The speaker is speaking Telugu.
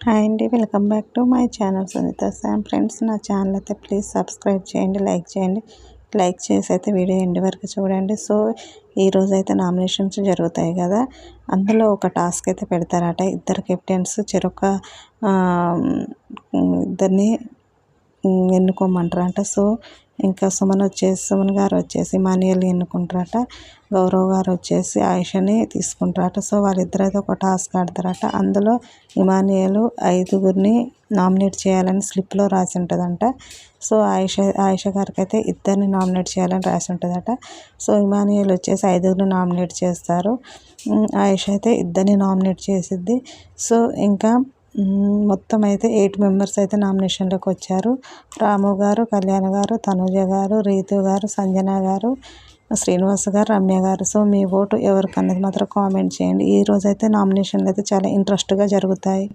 హాయ్ అండి, welcome back to my channel Sunitha Sam. Friends, నా ఛానల్ అయితే ప్లీజ్ సబ్స్క్రైబ్ చేయండి, లైక్ చేయండి. లైక్ చేసి అయితే వీడియో ఎండ్ వరకు చూడండి. సో ఈరోజు అయితే నామినేషన్స్ జరుగుతాయి కదా, అందులో ఒక టాస్క్ అయితే పెడతారట. ఇద్దరు కెప్టెన్స్ చెరొక ఇద్దరిని ఎన్నుకోమంటారట. సో ఇంకా సుమన్ గారు వచ్చేసి మాన్యుయల్ని ఎన్నుకుంటారట, గౌరవ్ గారు వచ్చేసి ఆయిషని తీసుకుంటారట. సో వాళ్ళిద్దరైతే ఒక టాస్క్ ఆడతారట. అందులో ఇమాన్యుయల్ 5గురిని నామినేట్ చేయాలని స్లిప్లో రాసి ఉంటుందంట. సో ఆయిష గారికి అయితే ఇద్దరిని నామినేట్ చేయాలని రాసి ఉంటుందట. సో ఇమాన్యుయల్ వచ్చేసి 5గురిని నామినేట్ చేస్తారు, ఆయిష అయితే ఇద్దరిని నామినేట్ చేసిద్ది. సో ఇంకా మొత్తం అయితే 8 మెంబర్స్ అయితే నామినేషన్లోకి వచ్చారు. రాము గారు, కళ్యాణ్ గారు, తనుజ గారు, రీతు గారు, సంజన గారు, శ్రీనివాస్ గారు, రమ్య గారు. సో మీ ఓటు ఎవరికన్నది మాత్రం కామెంట్ చేయండి. ఈరోజు అయితే నామినేషన్లు అయితే చాలా ఇంట్రెస్ట్గా జరుగుతాయి.